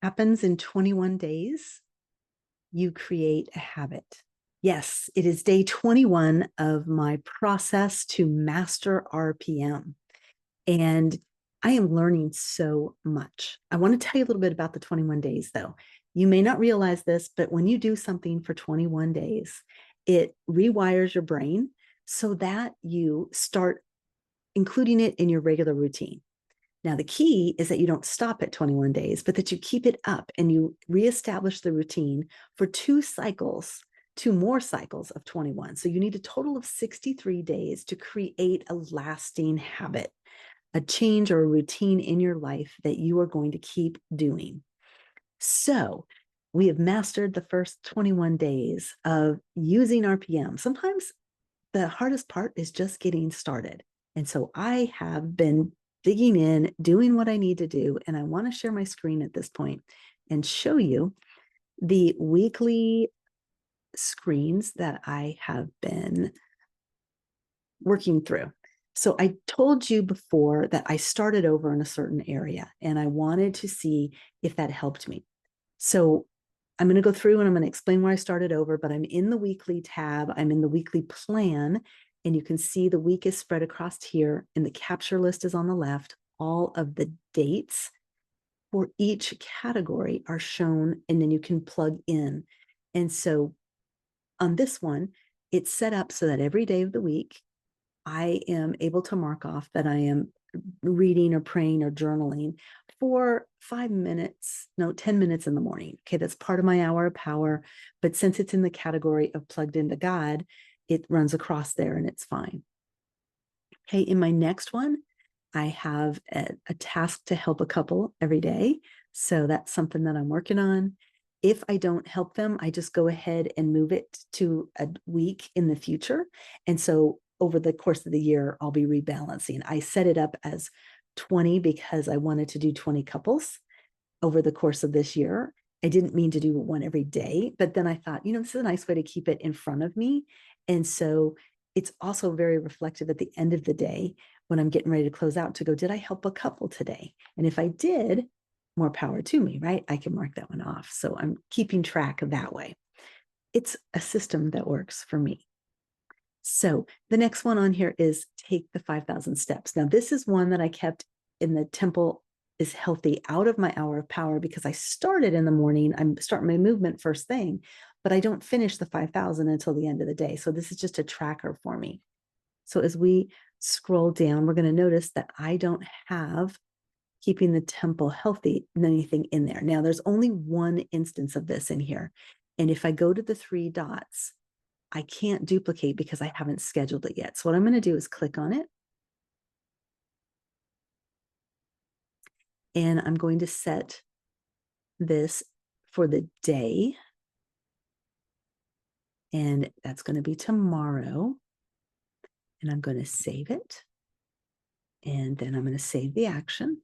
happens in 21 days, you create a habit. Yes, it is day 21 of my process to master RPM. And I am learning so much. I want to tell you a little bit about the 21 days, though. You may not realize this, but when you do something for 21 days, it rewires your brain so that you start including it in your regular routine. Now, the key is that you don't stop at 21 days, but that you keep it up and you reestablish the routine for two more cycles of 21. So you need a total of 63 days to create a lasting habit, a change or a routine in your life that you are going to keep doing. So we have mastered the first 21 days of using RPM. Sometimes the hardest part is just getting started. And so I have been digging in, doing what I need to do. And I want to share my screen at this point and show you the weekly screens that I have been working through. So I told you before that I started over in a certain area and I wanted to see if that helped me. So I'm going to go through and I'm going to explain where I started over, but I'm in the weekly tab. I'm in the weekly plan, and you can see the week is spread across here, and the capture list is on the left. All of the dates for each category are shown, and then you can plug in. And so on this one, it's set up so that every day of the week, I am able to mark off that I am reading or praying or journaling for 10 minutes in the morning. Okay, that's part of my hour of power. But since it's in the category of plugged into God, it runs across there and it's fine. Okay, in my next one, I have a task to help a couple every day. So that's something that I'm working on. If I don't help them, I just go ahead and move it to a week in the future. And so over the course of the year, I'll be rebalancing. I set it up as 20 because I wanted to do 20 couples over the course of this year. I didn't mean to do one every day, but then I thought, this is a nice way to keep it in front of me. And so it's also very reflective at the end of the day when I'm getting ready to close out to go, did I help a couple today? And if I did, more power to me, right? I can mark that one off. So I'm keeping track of that way. It's a system that works for me. So the next one on here is take the 5,000 steps. Now, this is one that I kept in the Temple is Healthy out of my hour of power because I started in the morning. I'm starting my movement first thing, but I don't finish the 5,000 until the end of the day. So this is just a tracker for me. So as we scroll down, we're going to notice that I don't have keeping the temple healthy anything in there. Now, there's only one instance of this in here. And if I go to the three dots, I can't duplicate because I haven't scheduled it yet. So what I'm going to do is click on it. And I'm going to set this for the day. And that's going to be tomorrow. And I'm going to save it. And then I'm going to save the action.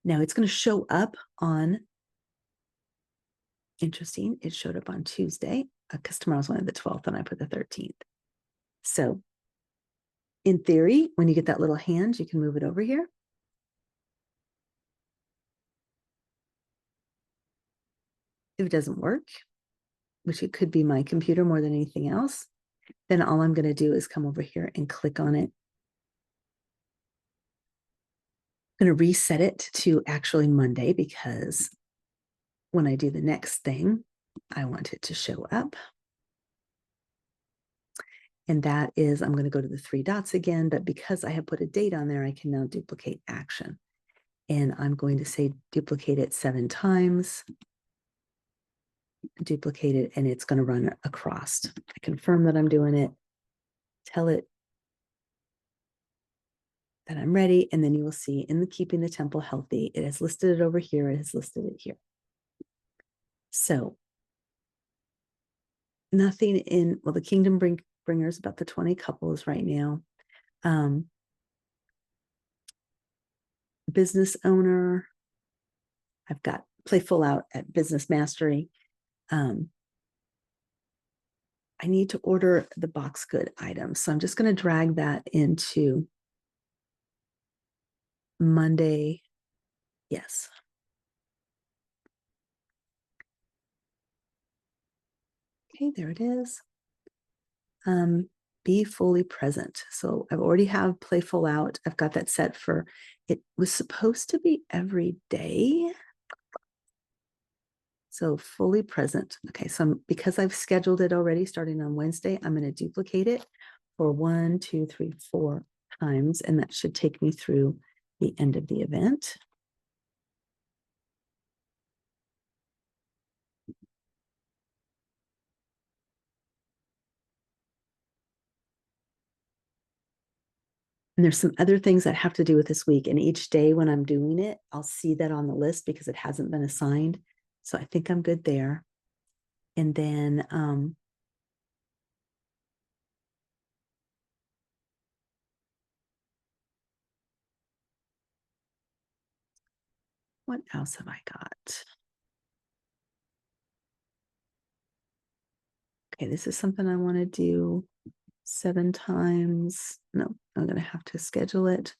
Now it's going to show up on, interesting, it showed up on Tuesday because tomorrow's only the 12th and I put the 13th. So in theory, when you get that little hand, you can move it over here. If it doesn't work, which it could be my computer more than anything else, then all I'm going to do is come over here and click on it. I'm going to reset it to actually Monday because when I do the next thing, I want it to show up. And that is, I'm going to go to the three dots again, but because I have put a date on there, I can now duplicate action. And I'm going to say duplicate it 7 times, duplicate it, and it's going to run across. I confirm that I'm doing it, tell it that I'm ready, and then you will see in the Keeping the Temple Healthy, it has listed it over here, it has listed it here. So nothing in, well, the Kingdom Bringers, about the 20 couples right now. Business owner, I've got Playful out at Business Mastery. I need to order the box good items. So I'm just going to drag that into Monday Yes. Okay, there it is. Be fully present. So I've already have playful out. I've got that set for, it was supposed to be every day. So fully present. Okay, so because I've scheduled it already starting on Wednesday, I'm going to duplicate it for 1, 2, 3, 4 times, and that should take me through the end of the event. And there's some other things that have to do with this week. And each day when I'm doing it, I'll see that on the list because it hasn't been assigned. So I think I'm good there. And then what else have I got? Okay, this is something I want to do 7 times. No, I'm going to have to schedule it.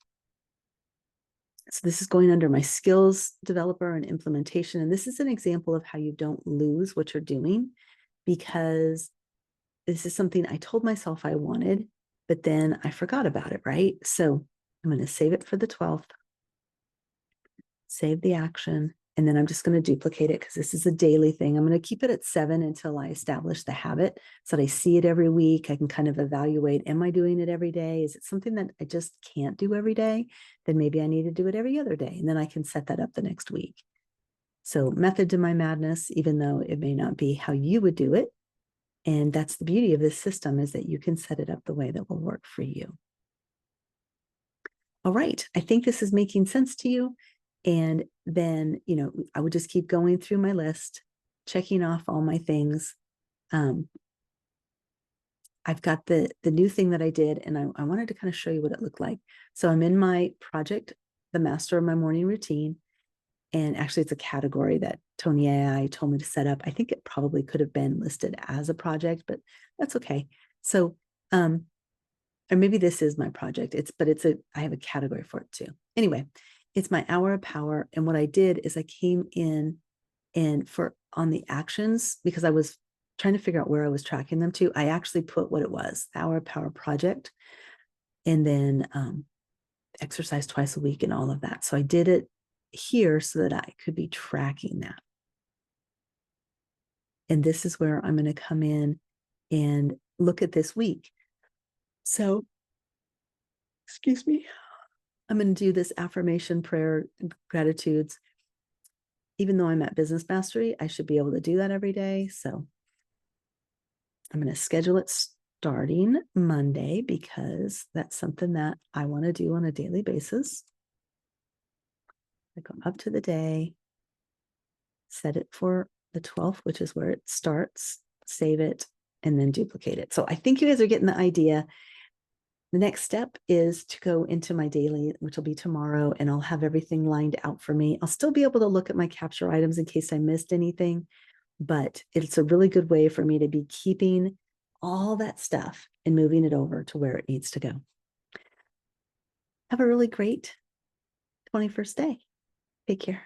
So this is going under my skills developer and implementation. And this is an example of how you don't lose what you're doing, because this is something I told myself I wanted, but then I forgot about it, right? So I'm going to save it for the 12th, save the action, and then I'm just going to duplicate it because this is a daily thing. I'm going to keep it at 7 until I establish the habit so that I see it every week. I can kind of evaluate, am I doing it every day? Is it something that I just can't do every day? Then maybe I need to do it every other day, and then I can set that up the next week. So method to my madness, even though it may not be how you would do it. And that's the beauty of this system, is that you can set it up the way that will work for you. All right, I think this is making sense to you. And then, I would just keep going through my list, checking off all my things. I've got the new thing that I did, and I wanted to kind of show you what it looked like. So I'm in my project, the master of my morning routine. And actually, it's a category that Tony AI told me to set up. I think it probably could have been listed as a project, but that's okay. So, or maybe this is my project. I have a category for it too. Anyway, it's my hour of power. And what I did is I came in and on the actions, because I was trying to figure out where I was tracking them to, I actually put what it was, the hour of power project, and then exercise twice a week and all of that. So I did it here so that I could be tracking that. And this is where I'm going to come in and look at this week. So, excuse me, I'm going to do this affirmation prayer, gratitudes. Even though I'm at business mastery, I should be able to do that every day. So I'm going to schedule it starting Monday, because that's something that I want to do on a daily basis. I go up to the day, set it for the 12th, which is where it starts, save it, and then duplicate it. So I think you guys are getting the idea. The next step is to go into my daily, which will be tomorrow, and I'll have everything lined out for me. I'll still be able to look at my capture items in case I missed anything, but it's a really good way for me to be keeping all that stuff and moving it over to where it needs to go. Have a really great 21st day. Take care.